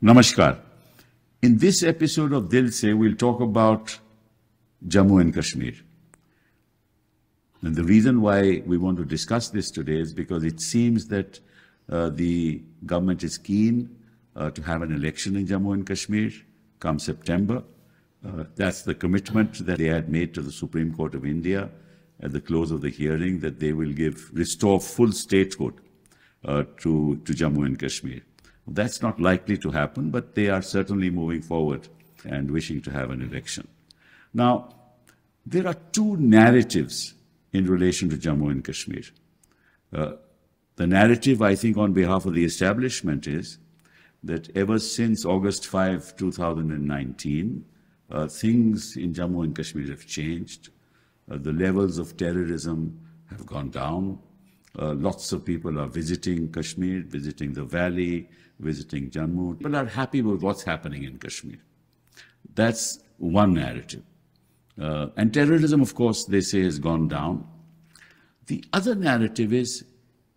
Namaskar. In this episode of Dil Se, we'll talk about Jammu and Kashmir. And the reason why we want to discuss this today is because it seems that the government is keen to have an election in Jammu and Kashmir come September. That's the commitment that they had made to the Supreme Court of India at the close of the hearing, that they will restore full statehood to Jammu and Kashmir. That's not likely to happen, but they are certainly moving forward and wishing to have an election. Now, there are two narratives in relation to Jammu and Kashmir. The narrative, I think, on behalf of the establishment is that ever since August 5, 2019, things in Jammu and Kashmir have changed. The levels of terrorism have gone down. Lots of people are visiting Kashmir, visiting the valley, visiting Jammu. People are happy with what's happening in Kashmir. That's one narrative. And terrorism, of course, they say has gone down. The other narrative is,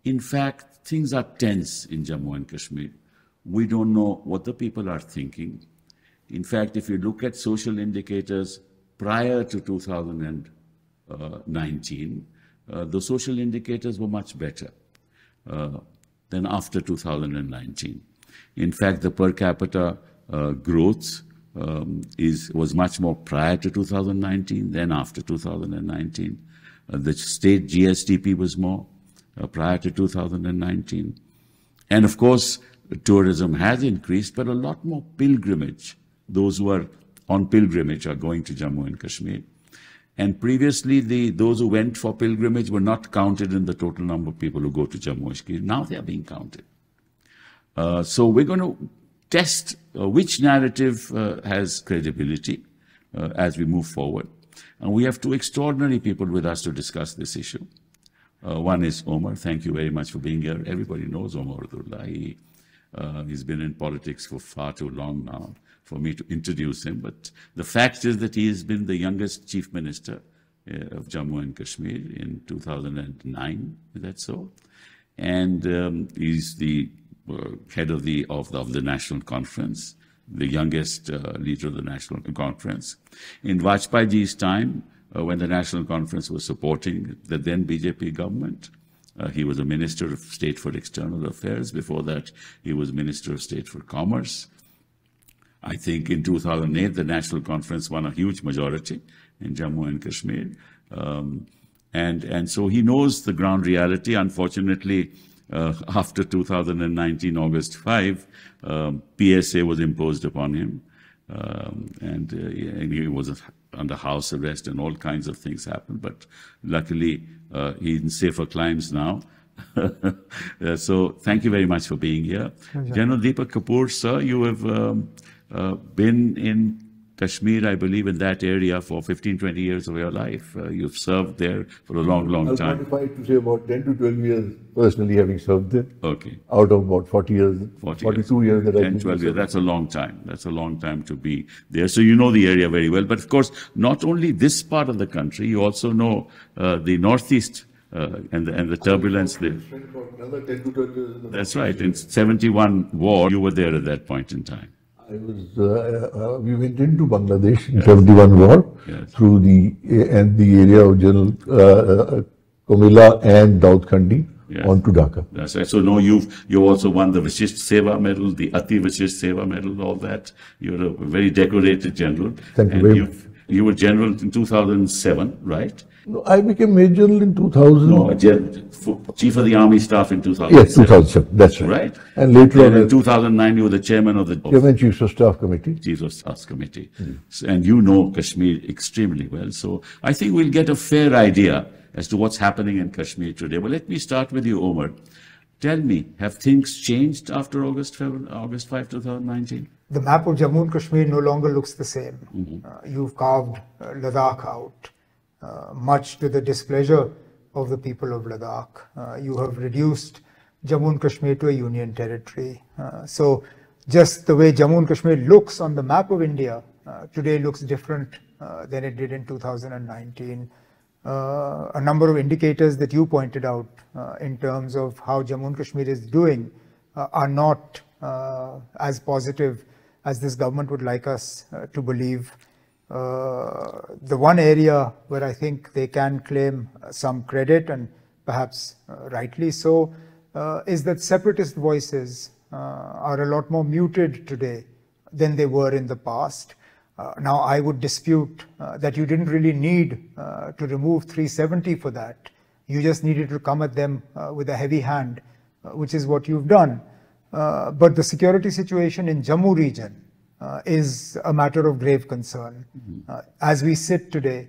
in fact, things are tense in Jammu and Kashmir. We don't know what the people are thinking. In fact, if you look at social indicators prior to 2019, the social indicators were much better than after 2019. In fact, the per capita growth was much more prior to 2019 than after 2019. The state GSDP was more prior to 2019. And of course, tourism has increased, but a lot more pilgrimage. Those who are on pilgrimage are going to Jammu and Kashmir. And previously, those who went for pilgrimage were not counted in the total number of people who go to Jammu and Kashmir. Now they are being counted. So we're going to test which narrative has credibility as we move forward. And we have two extraordinary people with us to discuss this issue. One is Omar. Thank you very much for being here. Everybody knows Omar Abdullah. He's been in politics for far too long now for me to introduce him. But the fact is that he has been the youngest chief minister of Jammu and Kashmir in 2009. Is that so? And he's the head of the National Conference, the youngest leader of the National Conference. In Vajpayee's time, when the National Conference was supporting the then BJP government, he was a Minister of State for External Affairs. Before that, he was Minister of State for Commerce. I think in 2008, the National Conference won a huge majority in Jammu and Kashmir. And so he knows the ground reality. Unfortunately, after 2019, August 5, PSA was imposed upon him. And he was under house arrest and all kinds of things happened. But luckily, he's in safer climes now. So thank you very much for being here. General Deepak Kapoor, sir, you have been in Kashmir, I believe, in that area for 15, 20 years of your life. You've served there for a long, long time. I'm qualified to say about 10 to 12 years personally having served there. Okay. Out of about 40 years, 42 years that I've been 12 years. That's a long time. That's a long time to be there. So you know the area very well. But of course, not only this part of the country, you also know the northeast and the turbulence there. Another 10 to 12 years. That's right. In 71 war, you were there at that point in time. I was. We went into Bangladesh in 71 war through the area of General Komila and Daud Khandi on to Dhaka. That's right. So no, you also won the Vishisht Seva Medal, the Ati Vishisht Seva Medal, all that. You're a very decorated general. Thank you very much. You were general in 2007, right? No, I became Major General in 2000. No, Chief of the Army Staff in 2007. Yes, 2007. That's right. Right. And later on, in 2009, you were the chairman of the Chief of Staff Committee. Chief of Staff Committee, and you know Kashmir extremely well. So I think we'll get a fair idea as to what's happening in Kashmir today. But let me start with you, Omar. Tell me, have things changed after August 5, 2019? The map of Jammu and Kashmir no longer looks the same. You've carved Ladakh out, much to the displeasure of the people of Ladakh. You have reduced Jammu and Kashmir to a union territory. So just the way Jammu and Kashmir looks on the map of India today looks different than it did in 2019. A number of indicators that you pointed out in terms of how Jammu and Kashmir is doing are not as positive as this government would like us to believe. The one area where I think they can claim some credit, and perhaps rightly so, is that separatist voices are a lot more muted today than they were in the past. Now, I would dispute that you didn't really need to remove 370 for that. You just needed to come at them with a heavy hand, which is what you've done. But the security situation in Jammu region is a matter of grave concern. As we sit today,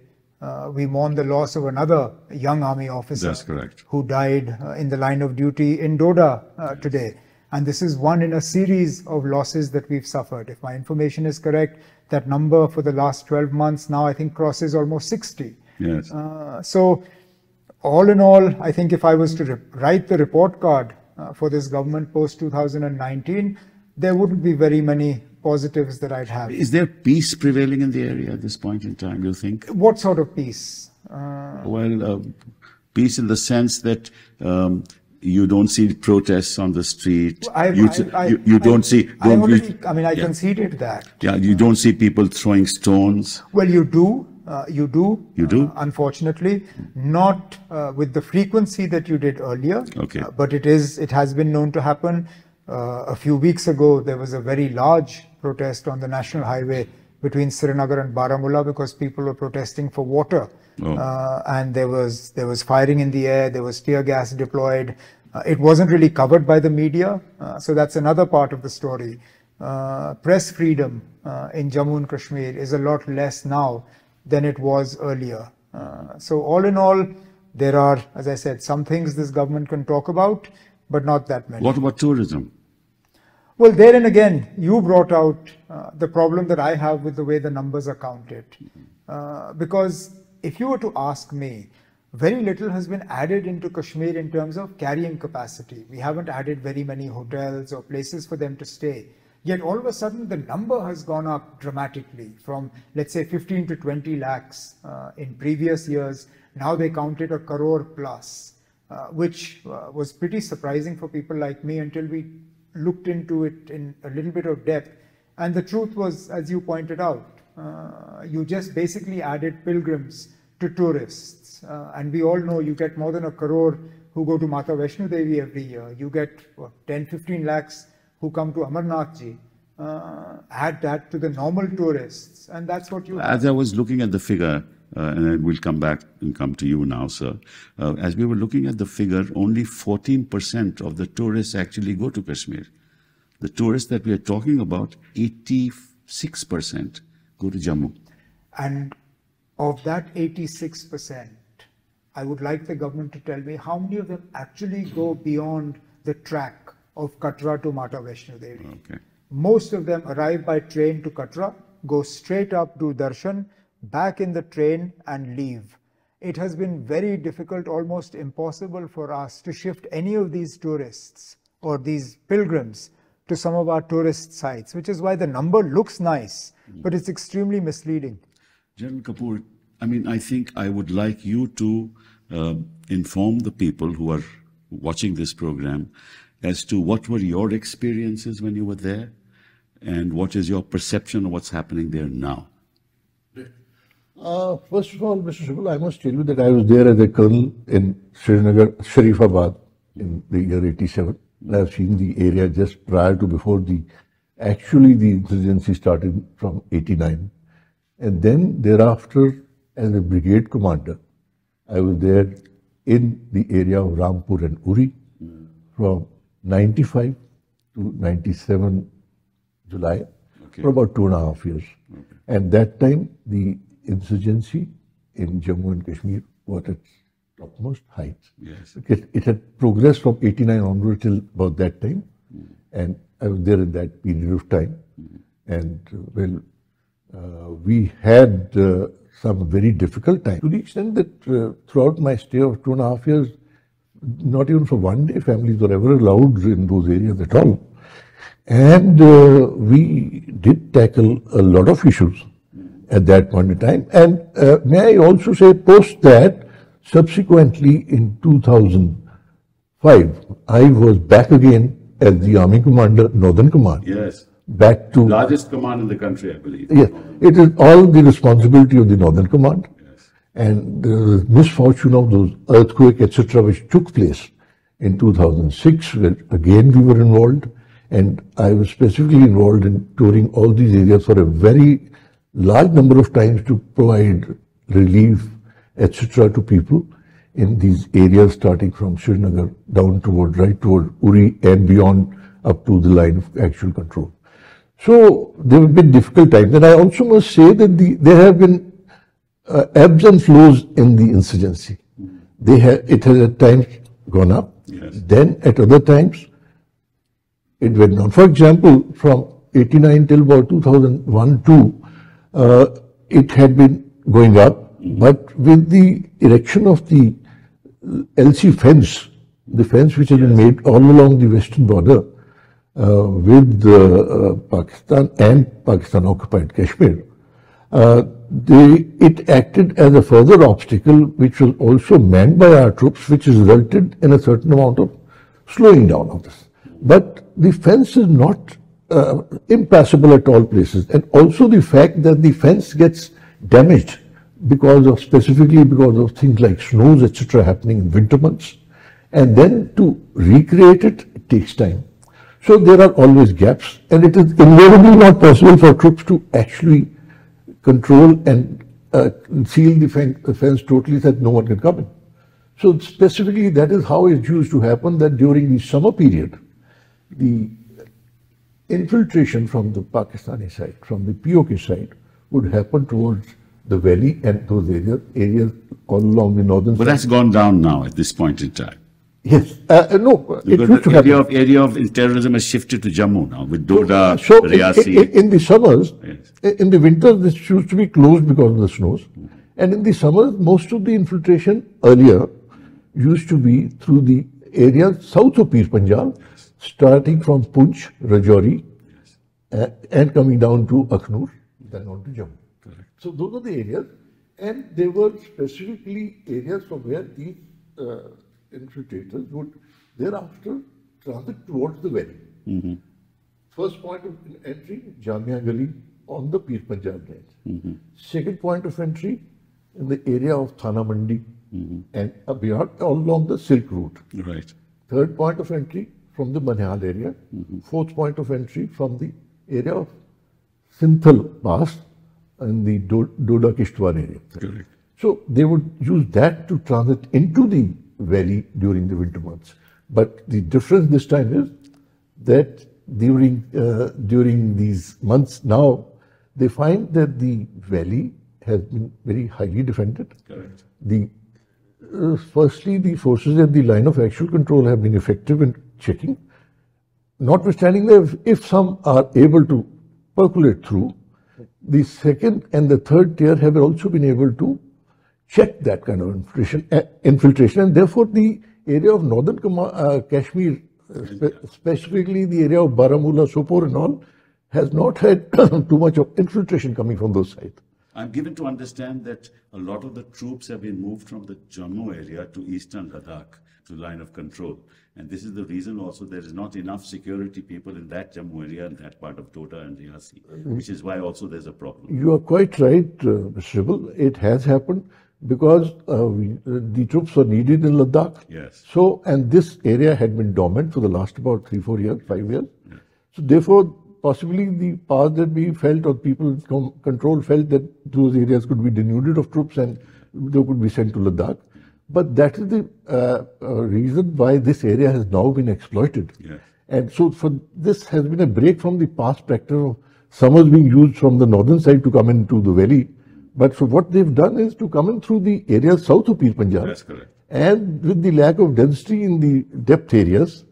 we mourn the loss of another young army officer. That's correct. Who died in the line of duty in Doda today. And this is one in a series of losses that we've suffered. If my information is correct, that number for the last 12 months now I think crosses almost 60. Yes. So all in all, I think if I was to write the report card for this government post 2019, there wouldn't be very many positives that I'd have. Is there peace prevailing in the area at this point in time, you think? What sort of peace? Well, peace in the sense that you don't see protests on the street. I conceded that. Yeah, you don't see people throwing stones. Well, you do. You do? Unfortunately, not with the frequency that you did earlier. Okay. But it has been known to happen. A few weeks ago, there was a very large protest on the national highway between Srinagar and Baramulla because people were protesting for water. And there was firing in the air, there was tear gas deployed. It wasn't really covered by the media, so that's another part of the story. Press freedom in Jammu and Kashmir is a lot less now than it was earlier. So all in all, there are, as I said, some things this government can talk about, but not that many. What about tourism? Well, there and again, you brought out the problem that I have with the way the numbers are counted. Because if you were to ask me, very little has been added into Kashmir in terms of carrying capacity. We haven't added very many hotels or places for them to stay. Yet all of a sudden, the number has gone up dramatically from, let's say, 15 to 20 lakhs in previous years. Now they counted 1 crore plus, which was pretty surprising for people like me until we looked into it in a little bit of depth. And the truth was, as you pointed out, you just basically added pilgrims to tourists. And we all know you get more than 1 crore who go to Mata Vaishno Devi every year. You get 10-15 lakhs who come to Amarnath Ji. Add that to the normal tourists, and that's what you have. As I was looking at the figure, and we'll come back and come to you now, sir. As we were looking at the figure, only 14% of the tourists actually go to Kashmir. The tourists that we are talking about, 86% go to Jammu. And of that 86%, I would like the government to tell me how many of them actually go beyond the track of Katra to Mata Vaishno Devi. Okay. Most of them arrive by train to Katra, go straight up, do darshan, back in the train and leave. It has been very difficult, almost impossible for us to shift any of these tourists or these pilgrims to some of our tourist sites, which is why the number looks nice, but it's extremely misleading. General Kapoor, I mean, I think I would like you to inform the people who are watching this program as to what were your experiences when you were there and what is your perception of what's happening there now. First of all, Mr. Sibal, I must tell you that I was there as a colonel in Srinagar, Sharifabad in the year 87. I have seen the area just prior to before actually the insurgency started from 89. And then thereafter, as a brigade commander, I was there in the area of Rampur and Uri from 95 to 97 July, for about 2.5 years. And that time, the insurgency in Jammu and Kashmir was at topmost heights. Yes. It had progressed from 89 onward till about that time. And I was there in that period of time. And we had some very difficult time, to the extent that throughout my stay of 2.5 years, not even for one day families were ever allowed in those areas at all. And we did tackle a lot of issues at that point in time. And may I also say, post that, subsequently in 2005, I was back again as the Army Commander, Northern Command, Yes. back to... Largest command in the country, I believe. Yes, it is all the responsibility of the Northern Command. Yes. And the misfortune of those earthquake, etc., which took place in 2006, where again we were involved, and I was specifically involved in touring all these areas for a very large number of times to provide relief, etc., to people in these areas, starting from Srinagar down toward, right toward Uri and beyond up to the line of actual control. So there have been difficult times, and I also must say that there have been ebbs and flows in the insurgency. It has at times gone up, Yes. then at other times it went down. For example, from 89 till about 2001-2, it had been going up, but with the erection of the LC fence, the fence which has been made all along the western border with Pakistan and Pakistan-occupied Kashmir, it acted as a further obstacle, which was also manned by our troops, which resulted in a certain amount of slowing down of this. But the fence is not impassable at all places, and also the fact that the fence gets damaged specifically because of things like snows, etc., happening in winter months, and then to recreate it takes time. So there are always gaps, and it is invariably not possible for troops to actually control and seal the fence totally so that no one can come in. So specifically, that is how it used to happen, that during the summer period, the infiltration from the Pakistani side, from the POK side, would happen towards the valley and those areas all along the northern side. But that's gone down now at this point in time. Yes, no, it Because used to the happen. area of terrorism has shifted to Jammu now, with Doda, So Riyasi. in the summers, Yes. in the winters, this used to be closed because of the snows. And in the summers, most of the infiltration earlier used to be through the areas south of Pir Panjal, starting from Poonch, Rajouri, and coming down to Akhnur, then on to Jammu. So those are the areas, and they were specifically areas from where these infiltrators would thereafter transit towards the valley. First point of entry, Jamia Gali on the Pir Panjal range. Second point of entry in the area of Thana Mandi and beyond, all along the Silk Route. Right. Third point of entry from the Banial area. Fourth point of entry from the area of Sinthal Pass in the Doda Kishtwar area. Correct. So they would use that to transit into the valley during the winter months. But the difference this time is that during these months now, they find that the valley has been very highly defended. Correct. Firstly, the forces at the line of actual control have been effective in checking. Notwithstanding that if some are able to percolate through, the second and the third tier have also been able to check that kind of infiltration, and therefore the area of northern Kashmir, specifically the area of Baramulla, Sopore and all, has not had too much of infiltration coming from those sides. I'm given to understand that a lot of the troops have been moved from the Jammu area to eastern Ladakh, to line of control. And this is the reason also there is not enough security people in that Jammu area and that part of Doda and Riyasi, which is why also there's a problem. You are quite right, Mr. Sibal. It has happened because the troops were needed in Ladakh. Yes. So, and this area had been dormant for the last about 3-4 years, 5 years. Yes. So therefore, possibly the powers that we felt, or people in control felt, that those areas could be denuded of troops and they could be sent to Ladakh. But that is the reason why this area has now been exploited. Yes. And so this has been a break from the past practice of summers being used from the northern side to come into the valley. But so what they've done is to come in through the areas south of Pir Panjal. That's correct. And with the lack of density in the depth areas,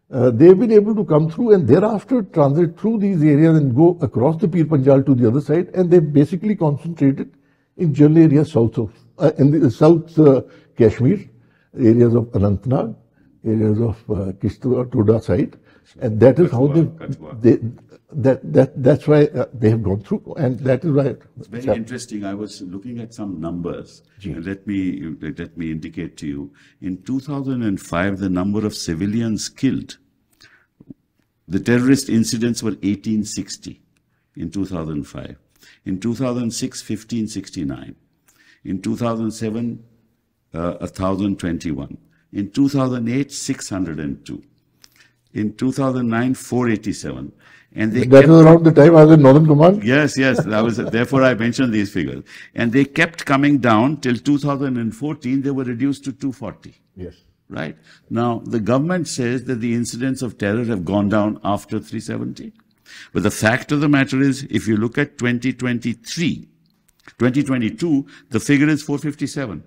they've been able to come through and thereafter transit through these areas and go across the Pir Panjal to the other side. And they've basically concentrated in general areas south of, in the south Kashmir, areas of Anantnag, areas of Kishtwar, Toda side. And that is how that's why they have gone through, and that is why it's very interesting. I was looking at some numbers, and let me indicate to you. In 2005, the number of civilians killed The terrorist incidents were 1860 in 2005. In 2006, 1569. In 2007, 1021. In 2008, 602. In 2009, 487. And they that was around the time I was in Northern Command? Yes, yes. Therefore, I mentioned these figures. And they kept coming down till 2014. They were reduced to 240. Yes. Right? Now, the government says that the incidents of terror have gone down after 370. But the fact of the matter is, if you look at 2022, the figure is 457.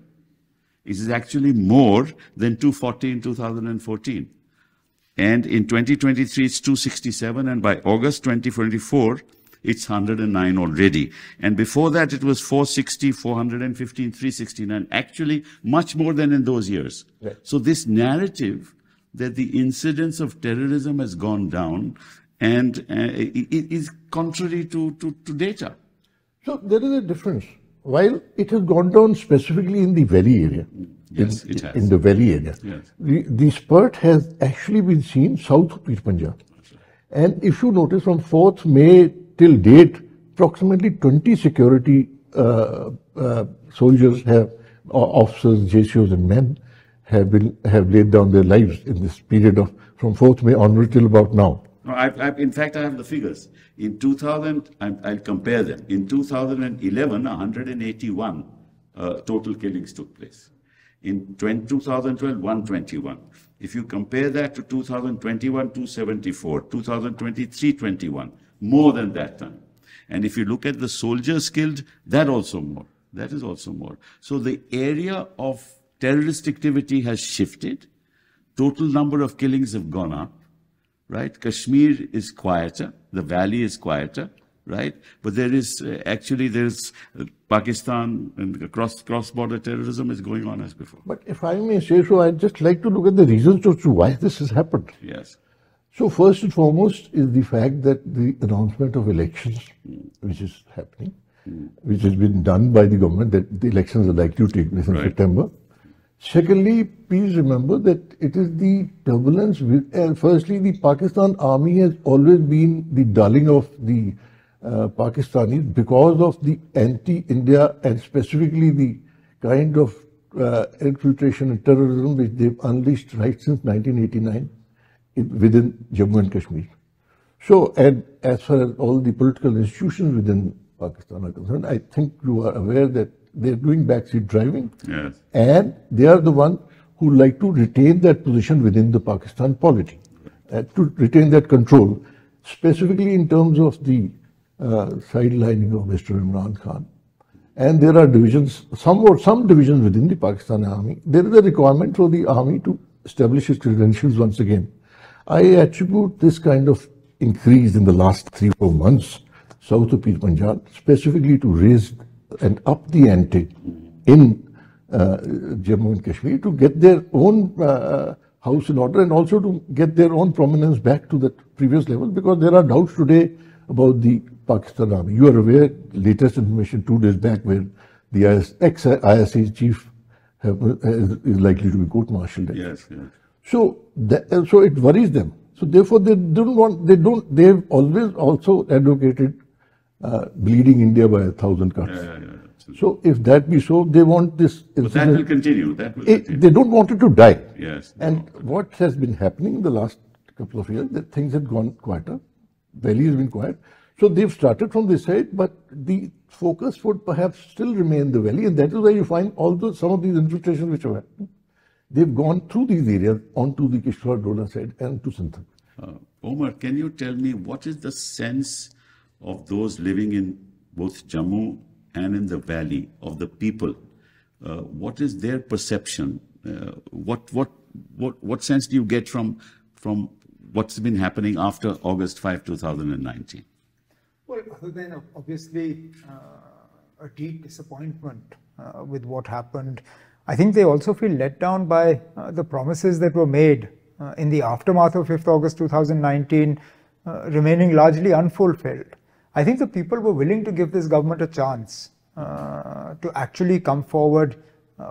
It is actually more than 240 in 2014. And in 2023, it's 267. And by August 2024, it's 109 already. And before that, it was 460, 415, 369. Actually, much more than in those years. Right. So this narrative that the incidence of terrorism has gone down and it is contrary to data. So there is a difference. While it has gone down specifically in the valley area, Yes, it has. in the valley area, Yes. the spurt has actually been seen south of Pir Punjab. And if you notice, from 4th May till date, approximately 20 security soldiers officers, JCOs and men have laid down their lives in this period of from 4th May onward till about now. No, in fact, I have the figures. In 2000, I'll compare them. In 2011, 181 total killings took place. In 2012, 121. If you compare that to 2021, 274. 2023, 21. More than that time. And if you look at the soldiers killed, that also more. That is also more. So the area of terrorist activity has shifted. Total number of killings have gone up. Right? Kashmir is quieter. The valley is quieter. Right? But there is Pakistan and cross-border terrorism is going on as before. But if I may say so, I'd just like to look at the reasons as to why this has happened. Yes. So first and foremost is the fact that the announcement of elections, which is happening, which has been done by the government, that the elections are likely to take place in September. Secondly, please remember that it is the turbulence with, firstly, the Pakistan army has always been the darling of the Pakistanis because of the anti-India and specifically the kind of infiltration and terrorism which they've unleashed right since 1989 within Jammu and Kashmir. So, and as far as all the political institutions within Pakistan are concerned, I think you are aware that they're doing backseat driving. Yes. And they are the ones who like to retain that position within the Pakistan polity, to retain that control, specifically in terms of the sidelining of Mr. Imran Khan. And there are divisions, some divisions within the Pakistan army. There is a requirement for the army to establish its credentials once again. I attribute this kind of increase in the last 3-4 months south of Pir Punjab, specifically to raise and up the ante in Jammu and Kashmir to get their own house in order and also to get their own prominence back to the previous level, because there are doubts today about the Pakistan army. You are aware, latest information 2 days back, where the ex-ISA chief is likely to be court-martialed. Yes, yes. So it worries them. So therefore they've always also advocated bleeding India by 1,000 cuts. So if that be so, they want this. But that will continue. They don't want it to die. Yes. And what has been happening in the last couple of years, that things had gone quieter. Valley has been quiet. So they've started from this side, but the focus would perhaps still remain the valley, and that is why you find some of these infiltrations which have happened. They've gone through these areas onto the Kishwar Doda side and to Sindh. Omar, can you tell me what is the sense of those living in both Jammu and in the valley, of the people? What is their perception? What sense do you get from what's been happening after August 5, 2019? Well, other than obviously a deep disappointment with what happened, I think they also feel let down by the promises that were made in the aftermath of 5th August 2019 remaining largely unfulfilled. I think the people were willing to give this government a chance to actually come forward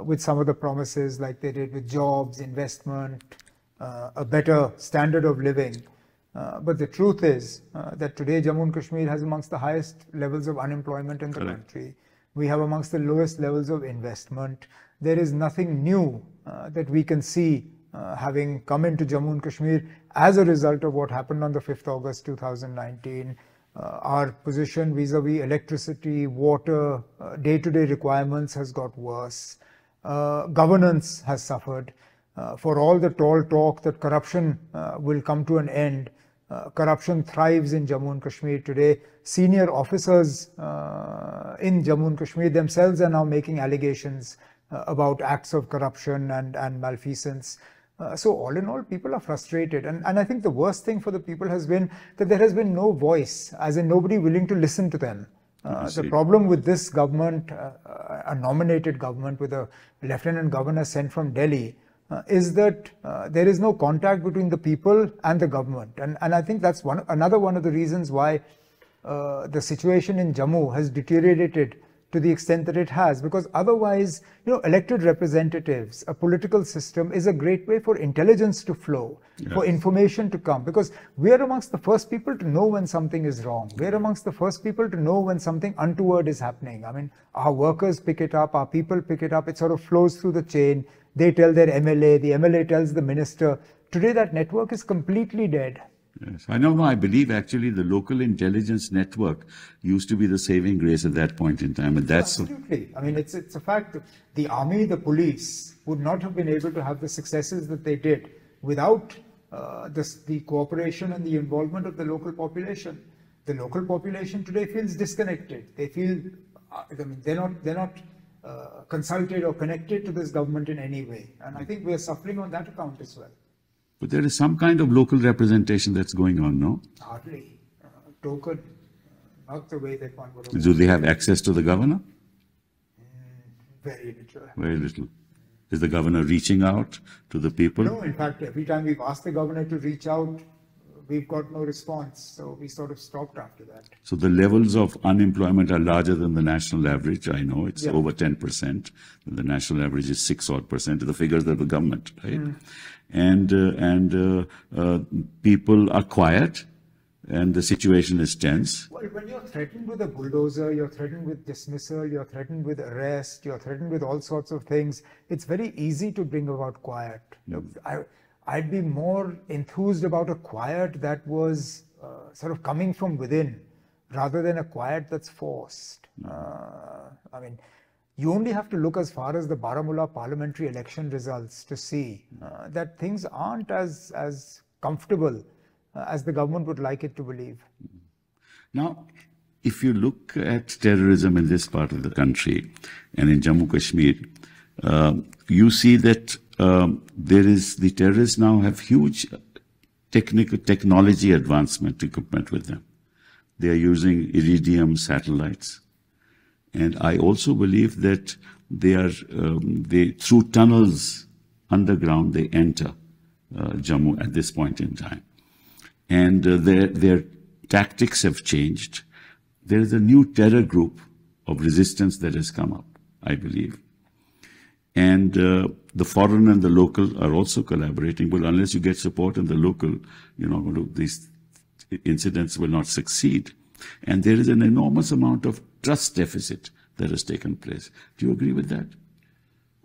with some of the promises like they did with jobs, investment, a better standard of living. But the truth is that today Jammu and Kashmir has amongst the highest levels of unemployment in the country. We have amongst the lowest levels of investment. There is nothing new that we can see having come into Jammu and Kashmir as a result of what happened on the 5th August 2019. Our position vis-a-vis electricity, water, day-to-day requirements has got worse. Governance has suffered. For all the tall talk that corruption will come to an end, corruption thrives in Jammu and Kashmir today. Senior officers in Jammu and Kashmir themselves are now making allegations about acts of corruption and malfeasance. So all in all, people are frustrated. And I think the worst thing for the people has been that there has been no voice, as in nobody willing to listen to them. The problem with this government, a nominated government with a lieutenant governor sent from Delhi, is that there is no contact between the people and the government. And I think that's another one of the reasons why the situation in Jammu has deteriorated to the extent that it has, because otherwise, elected representatives, a political system is a great way for intelligence to flow, for information to come, because we are amongst the first people to know when something is wrong. We are amongst the first people to know when something untoward is happening. I mean, our workers pick it up, our people pick it up, it sort of flows through the chain. They tell their MLA, the MLA tells the minister. Today that network is completely dead. Yes, I don't know. I believe actually the local intelligence network used to be the saving grace at that point in time, and that's absolutely. I mean, it's a fact that the army, the police would not have been able to have the successes that they did without the cooperation and the involvement of the local population. The local population today feels disconnected. They feel, they're not consulted or connected to this government in any way, and I think we are suffering on that account as well. But there is some kind of local representation that's going on, no? Hardly. Token, not the way that one would have. Do they have access to the governor? Very little. Very little. Is the governor reaching out to the people? No, in fact, every time we've asked the governor to reach out, we've got no response. So we sort of stopped after that. So the levels of unemployment are larger than the national average. I know it's over 10%. The national average is 6% the figures of the government, right? And people are quiet, and the situation is tense. Well, when you're threatened with a bulldozer, you're threatened with dismissal, you're threatened with arrest, you're threatened with all sorts of things, it's very easy to bring about quiet. I'd be more enthused about a quiet that was sort of coming from within, rather than a quiet that's forced. I mean, you only have to look as far as the Baramulla parliamentary election results to see that things aren't as comfortable as the government would like it to believe. Now, if you look at terrorism in this part of the country and in Jammu Kashmir, you see that the terrorists now have huge technology advancement equipment with them. They are using iridium satellites. And I also believe that through tunnels underground, they enter Jammu at this point in time. And their tactics have changed. There is a new terror group of resistance that has come up, I believe. And the foreign and the local are also collaborating. But unless you get support in the local, these incidents will not succeed. And there is an enormous amount of trust deficit that has taken place. Do you agree with that?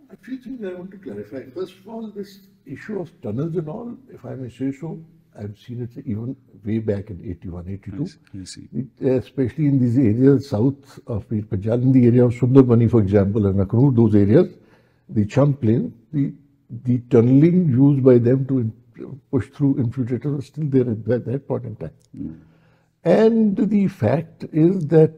A few things I want to clarify. First of all, this issue of tunnels and all, if I may say so, I've seen it even way back in 81, 82. I see. Especially in these areas south of Punjab, in the area of Sundarbani, for example, and Akhnoor, those areas, the Cham Plain, the tunneling used by them to push through infiltrators was still there at that point in time. And the fact is that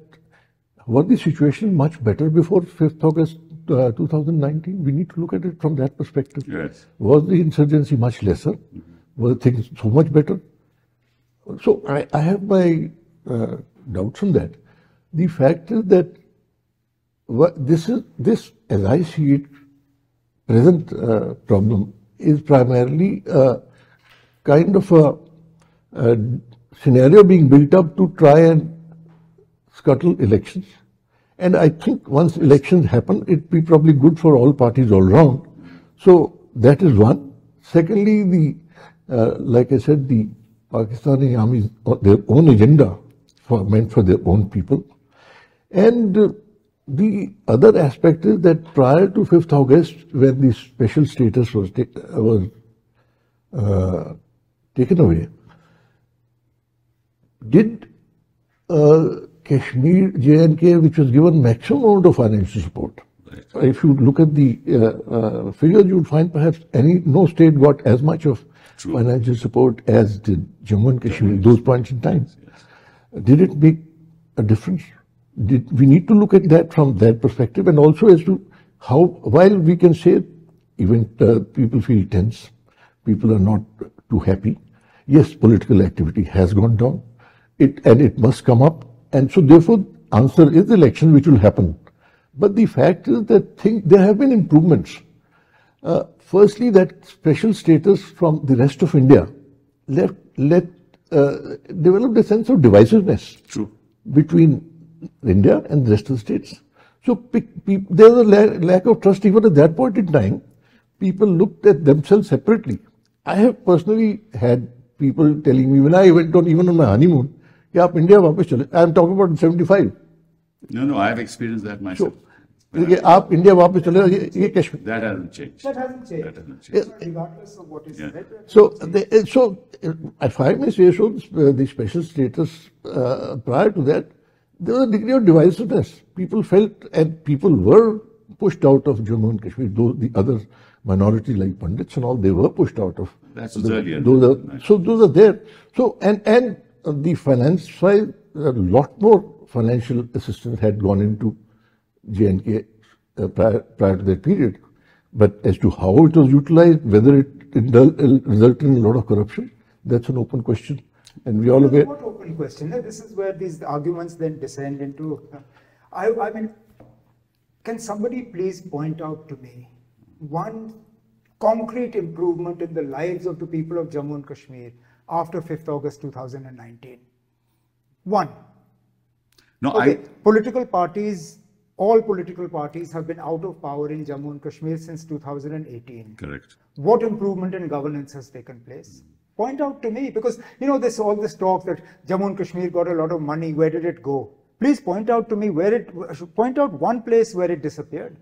was the situation much better before 5th August 2019? We need to look at it from that perspective. Yes. Was the insurgency much lesser? Were things so much better? So I have my doubts on that. The fact is that this, as I see it, present problem is primarily kind of a scenario being built up to try and scuttle elections. And I think once elections happen, it'd be probably good for all parties all round. So that is one. Secondly, like I said, the Pakistani armies their own agenda meant for their own people. And the other aspect is that prior to 5th August, when the special status was taken away, did Kashmir, J&K, which was given maximum amount of financial support. Right. If you look at the figures, you would find perhaps no state got as much of financial support as did Jammu and Kashmir at those points in time. Yes. Did it make a difference? We need to look at that from that perspective, and also as to how, while we can say even people feel tense, people are not too happy. Yes, political activity has gone down, and it must come up, and so therefore answer is the election which will happen. But the fact is that there have been improvements. Firstly, that special status from the rest of India developed a sense of divisiveness between India and the rest of the states. So there's a lack of trust even at that point in time. People looked at themselves separately. I have personally had people telling me when I went even on my honeymoon, "Yeah, India वापस चले." I'm talking about 75. No, I have experienced that myself. आप India वापस चले ये Kashmir. That hasn't changed. That hasn't changed. Regardless of what is said. So if I may say so, the special status prior to that, there was a degree of divisiveness. People felt, and people were pushed out of Jammu and Kashmir. Those the other minority like Pandits and all, they were pushed out of. That's earlier. Those are there. So and the finance side, a lot more financial assistance had gone into J&K prior to that period. But as to how it was utilized, whether it resulted in a lot of corruption, that's an open question. And we all aware. What open question? This is where these arguments then descend into. I mean, can somebody please point out to me one concrete improvement in the lives of the people of Jammu and Kashmir after 5th August 2019? One. No, okay. Political parties. All political parties have been out of power in Jammu and Kashmir since 2018. Correct. What improvement in governance has taken place? Point out to me, because all this talk that Jammu and Kashmir got a lot of money, where did it go? Please point out to me point out one place where it disappeared.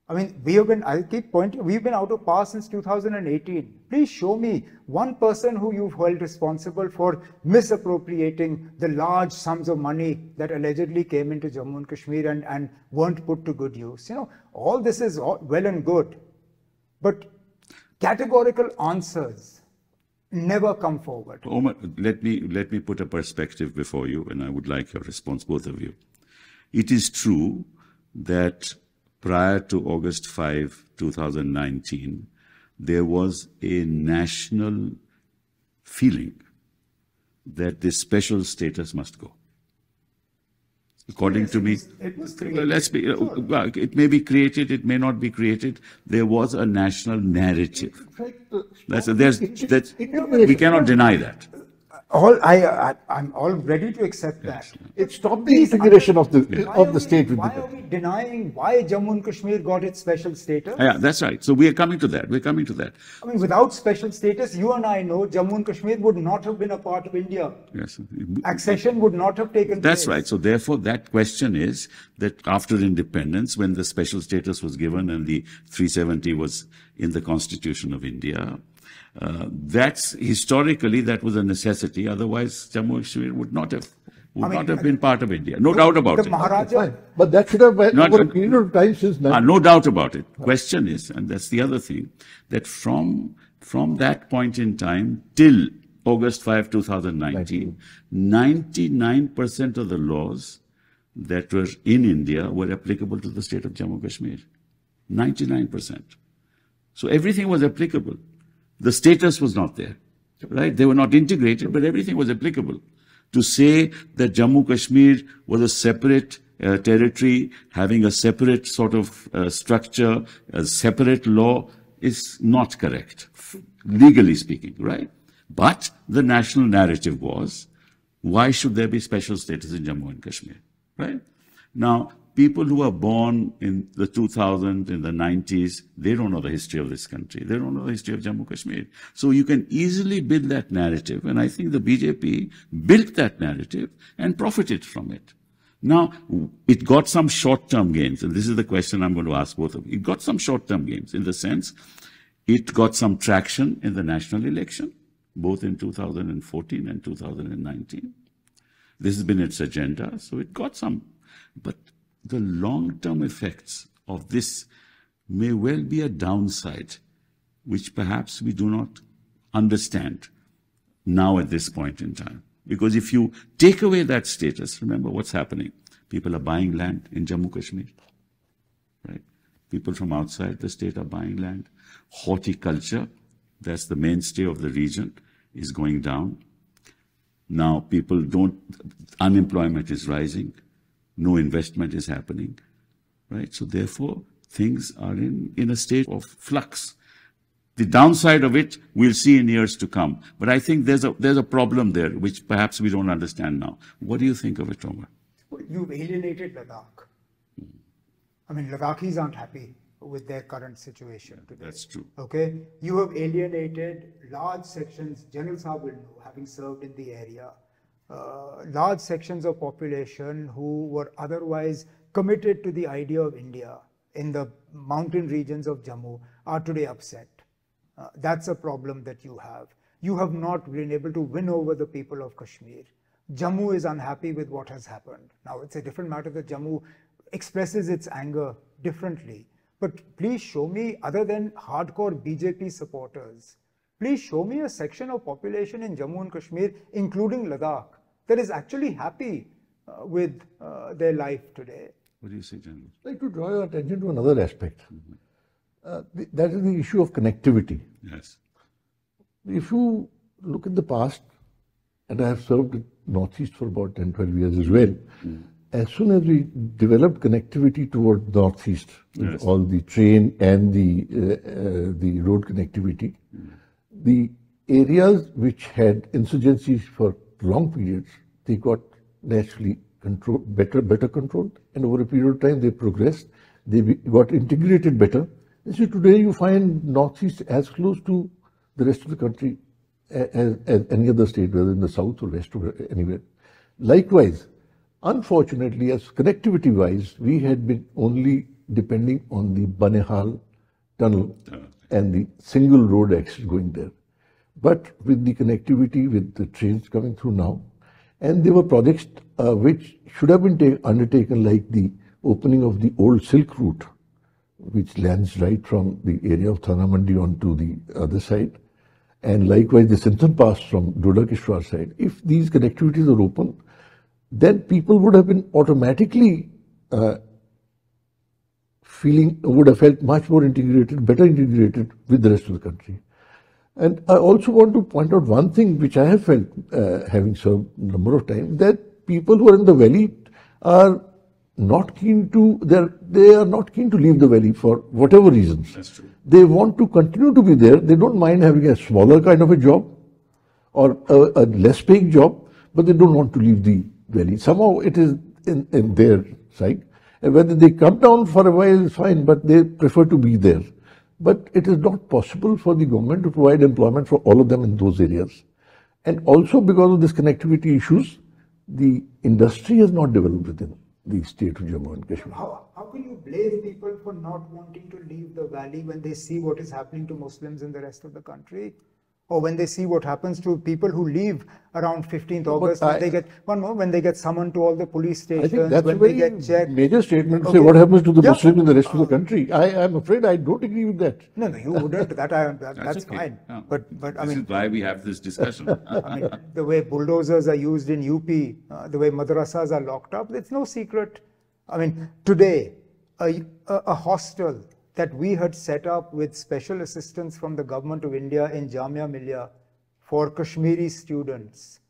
I mean, we've been out of power since 2018. Please show me one person who you've held responsible for misappropriating the large sums of money that allegedly came into Jammu and Kashmir and weren't put to good use. All this is well and good, but categorical answers never come forward. Omar, let me put a perspective before you, and I would like your response, both of you. It is true that prior to August 5, 2019, there was a national feeling that this special status must go. According to me, it may be created, it may not be created. There was a national narrative. We cannot deny that. I'm all ready to accept that. It stopped the integration of the state. Why are we denying why Jammu and Kashmir got its special status? Yeah, that's right. So we are coming to that. I mean, without special status, you and I know Jammu and Kashmir would not have been a part of India. Yes. Accession would not have taken place. That's right. So therefore, that question is that after independence, when the special status was given and the 370 was in the Constitution of India, that's historically that was a necessity. Otherwise, Jammu and Kashmir would not have been part of India. No doubt about it. Maharaja, but that should have been over a period of time since then. No doubt about it. Question is, and that's the other thing, that from that point in time till August 5, 2019, 99% of the laws that were in India were applicable to the state of Jammu and Kashmir. 99%. So everything was applicable. The status was not there, right? They were not integrated, but everything was applicable. To say that Jammu Kashmir was a separate territory, having a separate sort of structure, a separate law, is not correct, legally speaking, right? But the national narrative was, why should there be special status in Jammu and Kashmir, right? Now, people who are born in the 2000s, in the 90s, they don't know the history of this country. They don't know the history of Jammu Kashmir. So you can easily build that narrative. And I think the BJP built that narrative and profited from it. Now, it got some short-term gains. And this is the question I'm going to ask both of you. It got some short-term gains in the sense it got some traction in the national election, both in 2014 and 2019. This has been its agenda, so it got some. But the long-term effects of this may well be a downside, which perhaps we do not understand now at this point in time. Because if you take away that status, remember what's happening. People are buying land in Jammu Kashmir, right? People from outside the state are buying land. Horticulture, that's the mainstay of the region, is going down. Now people unemployment is rising, no investment is happening, right? So therefore, things are in a state of flux. The downside of it we'll see in years to come. But I think there's a problem there, which perhaps we don't understand now. What do you think of it, Omar? Well, you've alienated Ladakh. I mean, Ladakhis aren't happy with their current situation today. That's true. Okay? You have alienated large sections, General Saab will know, having served in the area, large sections of population who were otherwise committed to the idea of India in the mountain regions of Jammu are today upset. That's a problem that you have. You have not been able to win over the people of Kashmir. Jammu is unhappy with what has happened. Now, it's a different matter that Jammu expresses its anger differently. But please show me, other than hardcore BJP supporters, please show me a section of population in Jammu and Kashmir, including Ladakh, that is actually happy with their life today. What do you say, General? I'd like to draw your attention to another aspect. That is the issue of connectivity. Yes. If you look at the past, and I have served in Northeast for about 10, 12 years as well, as soon as we developed connectivity toward Northeast, with all the train and the road connectivity, the areas which had insurgencies for long periods, they got naturally better controlled, and over a period of time they progressed, they got integrated better. And so today you find Northeast as close to the rest of the country as any other state, whether in the south or west or anywhere. Likewise, unfortunately, as connectivity-wise, we had been only depending on the Banihal tunnel and the single road access going there. But with the connectivity, with the trains coming through now, and there were projects which should have been undertaken, like the opening of the old Silk Route, which lands right from the area of Thana Mandi onto the other side, and likewise the Sinthan Pass from Doda Kishwar side. If these connectivities are open, then people would have been automatically would have felt much more integrated, better integrated with the rest of the country. And I also want to point out one thing which I have felt, having served a number of times, that people who are in the valley are not keen to, they are not keen to leave the valley for whatever reasons. That's true. They want to continue to be there. They don't mind having a smaller kind of a job or a less paying job, but they don't want to leave the valley. Somehow it is in their side. And whether they come down for a while is fine, but they prefer to be there. But it is not possible for the government to provide employment for all of them in those areas. And also because of this connectivity issues, the industry has not developed within the state of Jammu and Kashmir. How can you blame people for not wanting to leave the valley when they see what is happening to Muslims in the rest of the country? Or when they see what happens to people who leave around 15th August, when they get summoned to all the police stations, I think that's when a very they get checked. Major statement to say what happens to the Muslims in the rest of the country. I'm afraid I don't agree with that. No, you wouldn't. That's okay. Fine. No. But I mean, this is why we have this discussion. I mean, the way bulldozers are used in UP, the way madrasas are locked up, it's no secret. I mean, today, a hostel that we had set up with special assistance from the government of India in Jamia Millia for Kashmiri students,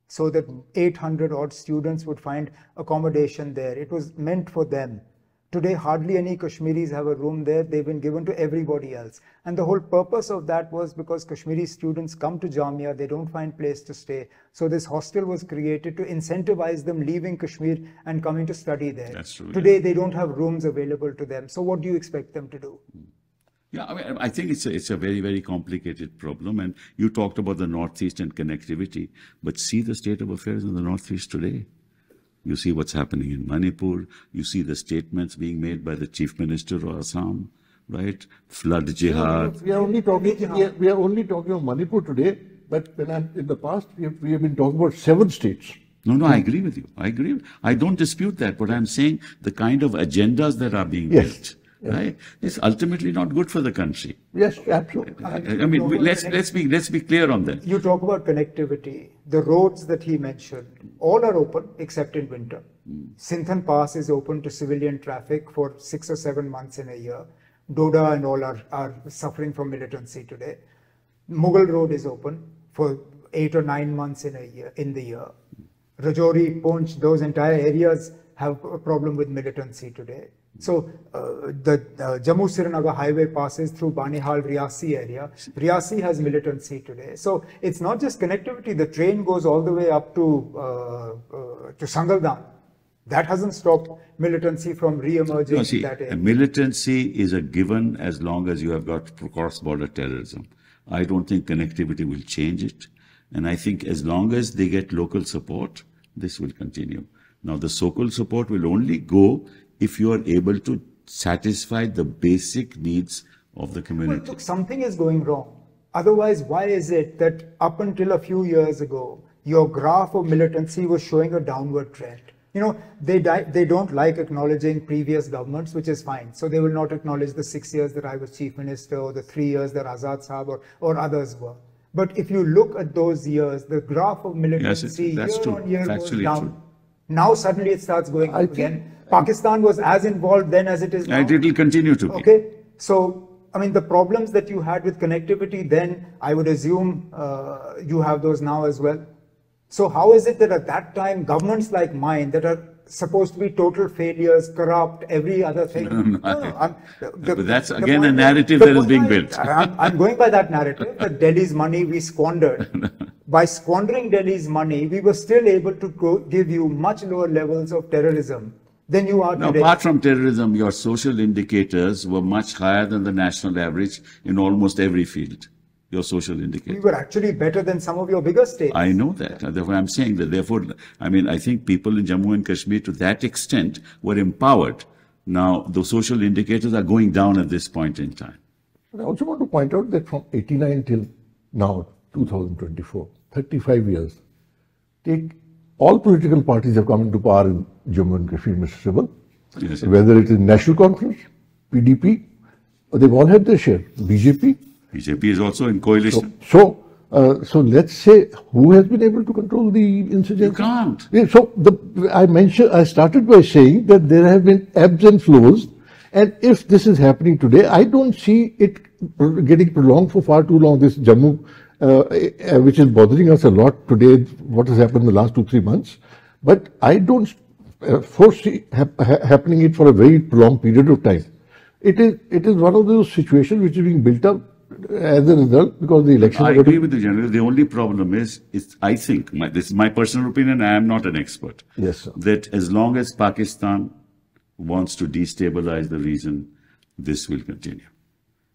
so that 800 odd students would find accommodation there. It was meant for them. Today, hardly any Kashmiris have a room there. They've been given to everybody else. And the whole purpose of that was because Kashmiri students come to Jamia, they don't find place to stay. So this hostel was created to incentivize them leaving Kashmir and coming to study there. That's true. Today, they don't have rooms available to them. So what do you expect them to do? Yeah, I mean, I think it's a very, very complicated problem. And you talked about the Northeast and connectivity, but see the state of affairs in the Northeast today. You see what's happening in Manipur. You see the statements being made by the Chief Minister of Assam, right? Flood jihad. We are only talking of Manipur today, but in the past we have been talking about 7 states. No, I agree with you. I agree. I don't dispute that, but I'm saying the kind of agendas that are being built, right, is ultimately not good for the country. Yes, absolutely. I mean, let's be clear on that. You talk about connectivity. The roads that he mentioned, all are open except in winter. Sinthan Pass is open to civilian traffic for 6 or 7 months in a year. Doda and all are suffering from militancy today. Mughal Road is open for 8 or 9 months in the year. Rajouri, Poonch, those entire areas have a problem with militancy today. So the Jammu-Srinagar highway passes through Banihal, Riasi area. Riasi has militancy today. So it's not just connectivity. The train goes all the way up to Sangaldan. That hasn't stopped militancy from re-emerging in that area. Militancy is a given as long as you have got cross-border terrorism. I don't think connectivity will change it. And I think as long as they get local support, this will continue. Now, the local support will only go if you are able to satisfy the basic needs of the community. Well, look, something is going wrong. Otherwise, why is it that up until a few years ago, your graph of militancy was showing a downward trend? You know, they don't like acknowledging previous governments, which is fine. So they will not acknowledge the 6 years that I was chief minister or the 3 years that Azad Saab or others were. But if you look at those years, the graph of militancy year on year goes down. True. Now suddenly it starts going up again. Pakistan was as involved then as it is now. And it will continue to be. Okay. So, I mean, the problems that you had with connectivity then, I would assume you have those now as well. So how is it that at that time, governments like mine that are supposed to be total failures, corrupt, every other thing. But that's again a narrative that is being built. I'm going by that narrative, that Delhi's money we squandered. By squandering Delhi's money, we were still able to give you much lower levels of terrorism than you are today. Apart from terrorism, your social indicators were much higher than the national average in almost every field. Your social indicators. We were actually better than some of your bigger states. I know that. Therefore, I'm saying that. Therefore, I mean, I think people in Jammu and Kashmir to that extent were empowered. Now, the social indicators are going down at this point in time. I also want to point out that from 89 till now, 2024, 35 years, all political parties have come into power in Jammu and Kashmir, Mr. Sibal. Yes, whether it is National Conference, PDP, they've all had their share. BJP. BJP is also in coalition. So let's say who has been able to control the insurgency? You can't. Yeah, so I started by saying that there have been ebbs and flows, and if this is happening today, I don't see it getting prolonged for far too long. This Jammu, which is bothering us a lot today, what has happened in the last 2-3 months, but I don't foresee happening it for a very prolonged period of time. It is one of those situations which is being built up as a result because the election. I agree with the general. The only problem is I think, this is my personal opinion, I am not an expert. Yes, sir. That as long as Pakistan wants to destabilize the region, this will continue.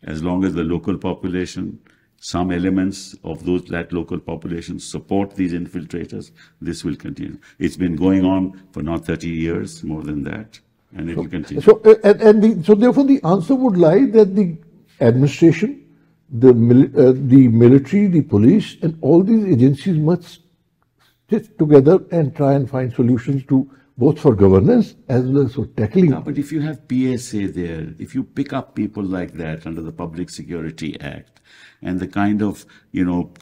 As long as the local population, some elements of that local population support these infiltrators, this will continue. It's been going on for not 30 years, more than that, and it will continue. So therefore the answer would lie that the administration, the military, the police, and all these agencies must sit together and try and find solutions to both for governance as well as for tackling. Yeah, but if you have PSA there, if you pick up people like that under the Public Security Act, and the kind of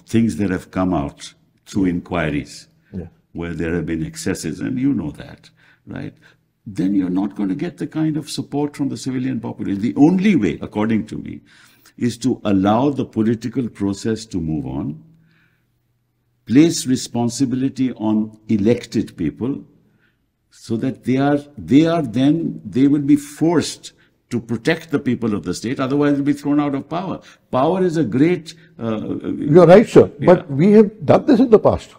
things that have come out through inquiries, where there have been excesses, and you know that, right? Then you're not going to get the kind of support from the civilian population. The only way, according to me, is to allow the political process to move on, place responsibility on elected people, so that they will be forced to protect the people of the state, otherwise they'll be thrown out of power. Power is a great... You're right, sir. Yeah. But we have done this in the past,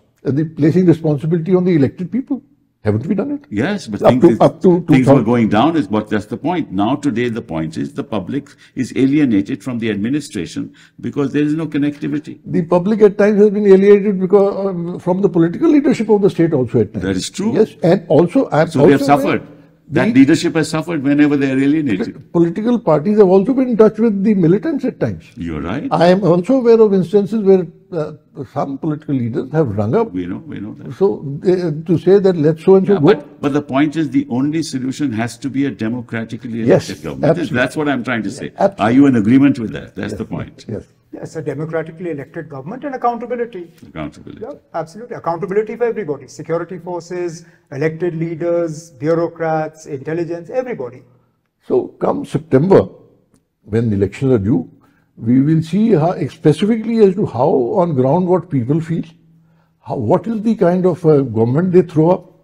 placing responsibility on the elected people. Haven't we done it? Yes, but things were going down, that's the point. Now today the point is the public is alienated from the administration because there is no connectivity. The public at times has been alienated because from the political leadership of the state also at times. That is true. Yes, and also... So they have suffered. That leadership has suffered whenever they are alienated. Political parties have also been in touch with the militants at times. You're right. I am also aware of instances where some political leaders have rung up. We know that. So to say that let's so and so go. But the point is the only solution has to be a democratically elected government. Absolutely. That's what I'm trying to say. Absolutely. Are you in agreement with that? That's the point. Yes. Yes, a democratically elected government and accountability. Accountability. Yeah, absolutely. Accountability for everybody. Security forces, elected leaders, bureaucrats, intelligence, everybody. So come September, when the elections are due, we will see specifically as to how on ground what people feel, what is the kind of government they throw up,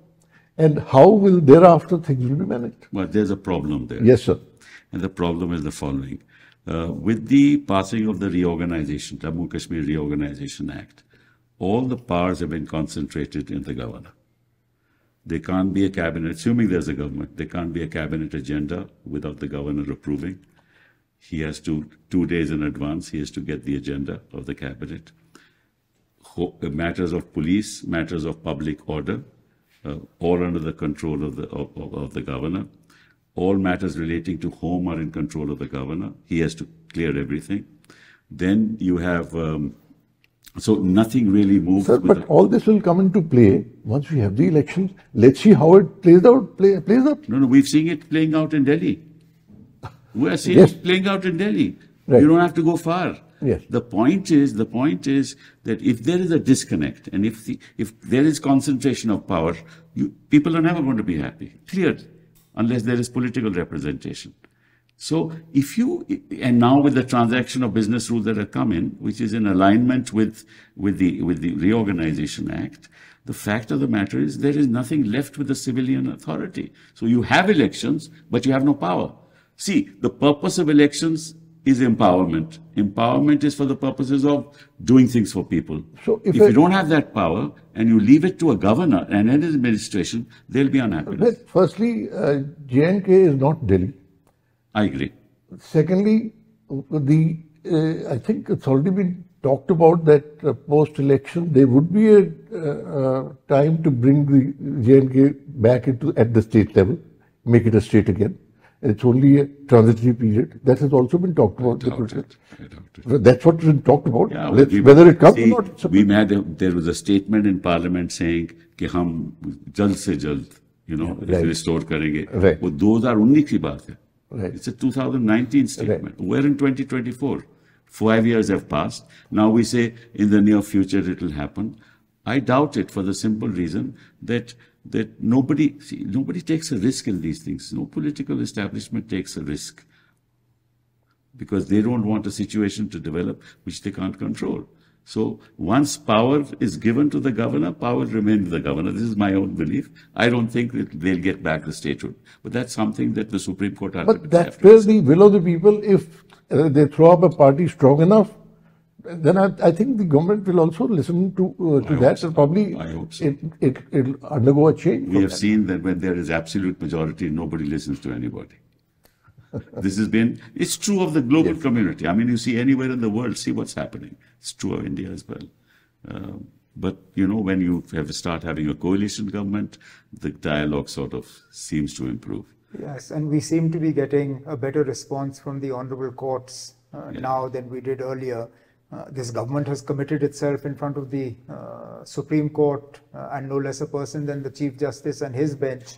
and how will thereafter things will be managed. Well, there's a problem there. Yes, sir. And the problem is the following. With the passing of the reorganization, Jammu Kashmir Reorganization Act, all the powers have been concentrated in the governor. There can't be a cabinet, assuming there's a government, there can't be a cabinet agenda without the governor approving. He has to, 2 days in advance, he has to get the agenda of the cabinet. Matters of police, matters of public order, all under the control of the governor. All matters relating to home are in control of the governor. He has to clear everything. Then you have, so nothing really moves. Sir, but all this will come into play once we have the elections. Let's see how it plays out. No, we've seen it playing out in Delhi. We are seeing it playing out in Delhi. Right. You don't have to go far. Yes. The point is that if there is a disconnect and if there is concentration of power, people are never going to be happy. Clear. Unless there is political representation. So and now with the transaction of business rules that have come in, which is in alignment with the Reorganization Act, the fact of the matter is there is nothing left with the civilian authority. So you have elections, but you have no power. See, the purpose of elections is empowerment. Empowerment is for the purposes of doing things for people. So if you don't have that power and you leave it to a governor and an administration, they'll be unhappy. Firstly, J&K is not Delhi. I agree. Secondly, I think it's already been talked about that post-election there would be a time to bring the J&K back at the state level, make it a state again. It's only a transitory period. That has also been talked about. I doubt it. That's what's been talked about. Yeah, whether it comes or not. There was a statement in Parliament saying कि हम जल्द से जल्द restore करेंगे. Right. वो 2019 की बात है. Right. It's a 2019 statement. Right. We're in 2024. 5 years have passed. Now we say in the near future it will happen. I doubt it for the simple reason that nobody takes a risk in these things. No political establishment takes a risk because they don't want a situation to develop which they can't control. So once power is given to the governor, power remains with the governor. This is my own belief. I don't think that they'll get back the statehood. But that's something that the Supreme Court has to But that's where the will of the people, if they throw up a party strong enough, then I think the government will also listen to that, and probably it'll undergo a change. We have seen that when there is absolute majority, nobody listens to anybody. It's true of the global community. I mean, you see anywhere in the world, see what's happening. It's true of India as well. But, when you start having a coalition government, the dialogue sort of seems to improve. Yes, and we seem to be getting a better response from the honorable courts now than we did earlier. This government has committed itself in front of the Supreme Court and no less a person than the Chief Justice and his bench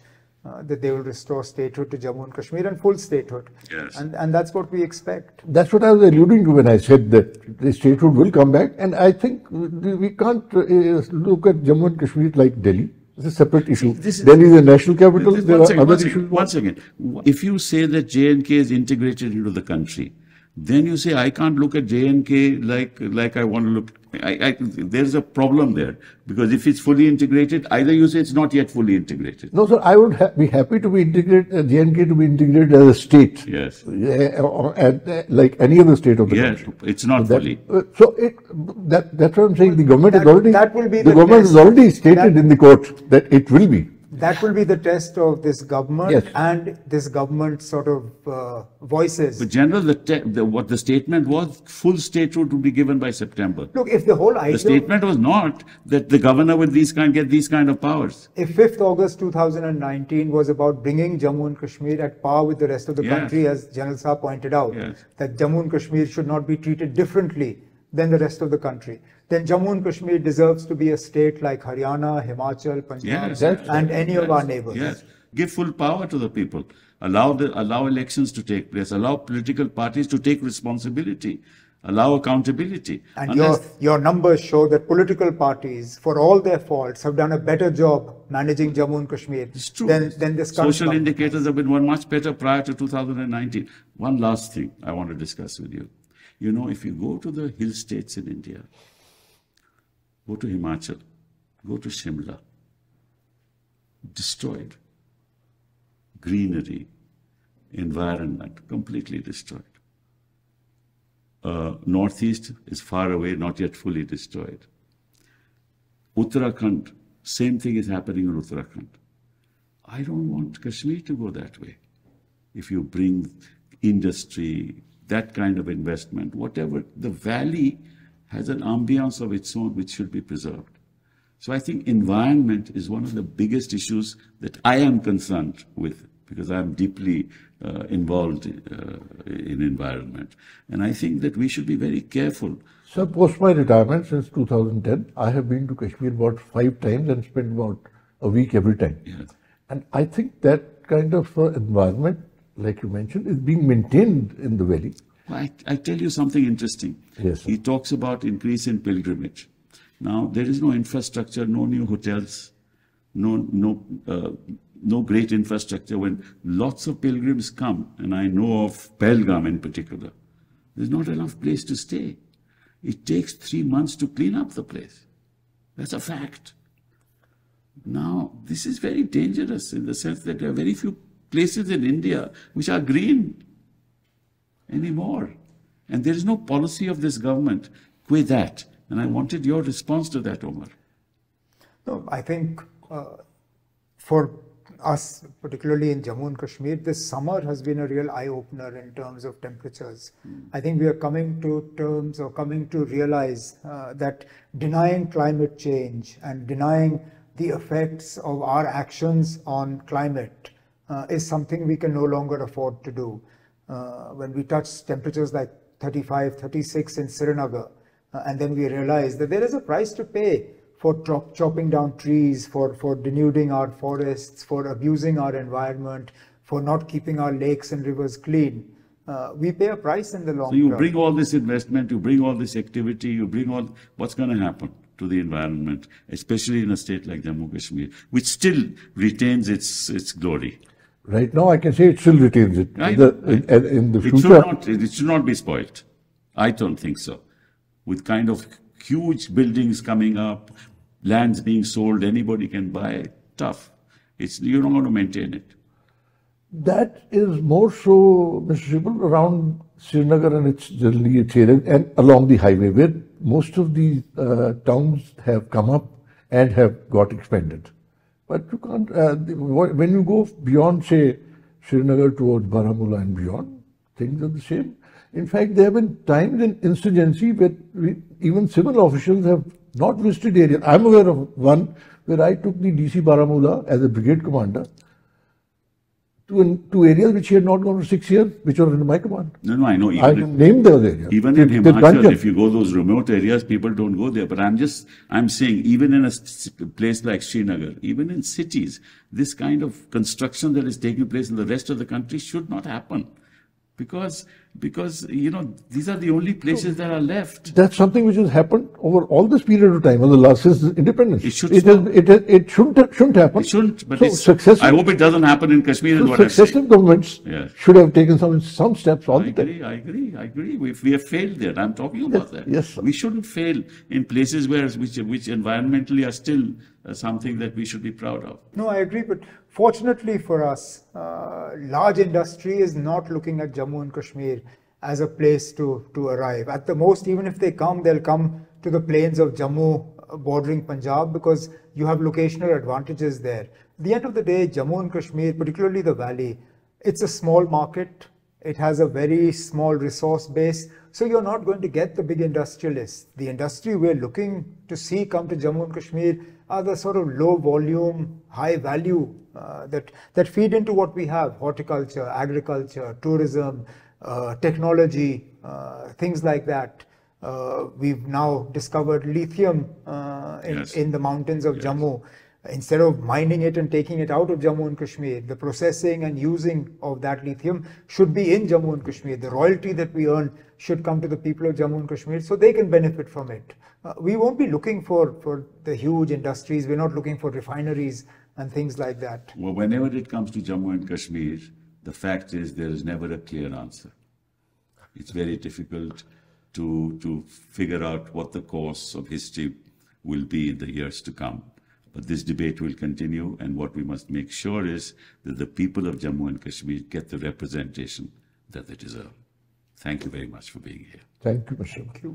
that they will restore statehood to Jammu and Kashmir and full statehood. Yes. And that's what we expect. That's what I was alluding to when I said that the statehood will come back. And I think we can't look at Jammu and Kashmir like Delhi. It's a separate issue. Delhi is a national capital. There are other issues. Once again, if you say that J&K is integrated into the country, then you say, I can't look at J&K like I want to look. There's a problem there, because if it's fully integrated, either you say it's not yet fully integrated. No, sir, I would be happy to be integrated, J&K to be integrated as a state. Yes. Like any other state of the country. It's not fully. That's what I'm saying. The government has already, that will be the government has already stated in the court that it will be. That will be the test of this government, yes, and this government sort of voices. But General, what the statement was, full statehood to be given by September. Look, if the whole idea... The statement was not that the governor with get these kind of powers. If 5th August 2019 was about bringing Jammu and Kashmir at par with the rest of the country, as General Saab pointed out, that Jammu and Kashmir should not be treated differently than the rest of the country, then Jammu and Kashmir deserves to be a state like Haryana, Himachal, Punjab, and any of our neighbors. Yes, give full power to the people. Allow elections to take place. Allow political parties to take responsibility. Allow accountability. And your numbers show that political parties, for all their faults, have done a better job managing Jammu and Kashmir than this country. Social indicators have been much better prior to 2019. One last thing I want to discuss with you. You know, if you go to the hill states in India, go to Himachal, go to Shimla, destroyed. Greenery, environment, completely destroyed. Northeast is far away, not yet fully destroyed. Uttarakhand, same thing is happening in Uttarakhand. I don't want Kashmir to go that way. If you bring industry, that kind of investment, whatever, the valley has an ambience of its own which should be preserved. So I think environment is one of the biggest issues that I am concerned with, because I am deeply involved in environment. And I think that we should be very careful. So post my retirement since 2010, I have been to Kashmir about 5 times and spent about a week every time. Yes. And I think that kind of environment, like you mentioned, is being maintained in the valley. I tell you something interesting. Yes, sir. He talks about increase in pilgrimage. Now, there is no infrastructure, no new hotels, no great infrastructure. When lots of pilgrims come, and I know of Pahalgam in particular, there's not enough place to stay. It takes 3 months to clean up the place. That's a fact. Now, this is very dangerous in the sense that there are very few places in India which are green anymore. And there is no policy of this government with that. And I wanted your response to that, Omar. No, I think for us, particularly in Jammu and Kashmir, this summer has been a real eye-opener in terms of temperatures. I think we are coming to terms or coming to realize that denying climate change and denying the effects of our actions on climate is something we can no longer afford to do. When we touch temperatures like 35, 36 in Srinagar, and then we realize that there is a price to pay for chopping down trees, for denuding our forests, for abusing our environment, for not keeping our lakes and rivers clean. We pay a price in the long term. So you bring all this investment, you bring all this activity, you bring all, what's going to happen to the environment, especially in a state like Jammu Kashmir, which still retains its glory. Right now, I can say it still retains it. In the future, it should not be spoiled. I don't think so. With kind of huge buildings coming up, lands being sold, anybody can buy, tough. You're not going to maintain it. That is more so, Mr. Sibal, around Srinagar and its generally its area, and along the highway, where most of the towns have come up and have got expanded. But you can't, when you go beyond, say, Srinagar towards Baramulla and beyond, things are the same. In fact, there have been times in insurgency where even civil officials have not visited areas. I'm aware of one where I took the DC Baramulla as a brigade commander to areas which he had not gone for 6 years, which were under my command. No, I know. I can name those areas. Even in Himachal, if you go those remote areas, people don't go there. But I'm saying, even in a place like Srinagar, even in cities, this kind of construction that is taking place in the rest of the country should not happen. because you know, these are the only places that are left. That's something which has happened over all this period of time, over the last since independence. It should it shouldn't happen. It shouldn't, but I hope it doesn't happen in Kashmir. Is what successive governments should have taken some steps all the time. I agree. We have failed there. I'm talking about that. Yes, sir. We shouldn't fail in places which environmentally are still something that we should be proud of. No, I agree, but fortunately for us, large industry is not looking at Jammu and Kashmir as a place to arrive. At the most, even if they come, they'll come to the plains of Jammu bordering Punjab, because you have locational advantages there. At the end of the day, Jammu and Kashmir, particularly the valley, it's a small market. It has a very small resource base. So you're not going to get the big industrialists. The industry we're looking to see come to Jammu and Kashmir are the sort of low volume, high value that feed into what we have: horticulture, agriculture, tourism, technology, things like that. We've now discovered lithium in the mountains of Jammu. Instead of mining it and taking it out of Jammu and Kashmir, the processing and using of that lithium should be in Jammu and Kashmir. The royalty that we earn should come to the people of Jammu and Kashmir so they can benefit from it. We won't be looking for the huge industries. We're not looking for refineries and things like that. Well, whenever it comes to Jammu and Kashmir, the fact is there is never a clear answer. It's very difficult to figure out what the course of history will be in the years to come. But this debate will continue, and what we must make sure is that the people of Jammu and Kashmir get the representation that they deserve. Thank you very much for being here. Thank you, Mr. Thank you.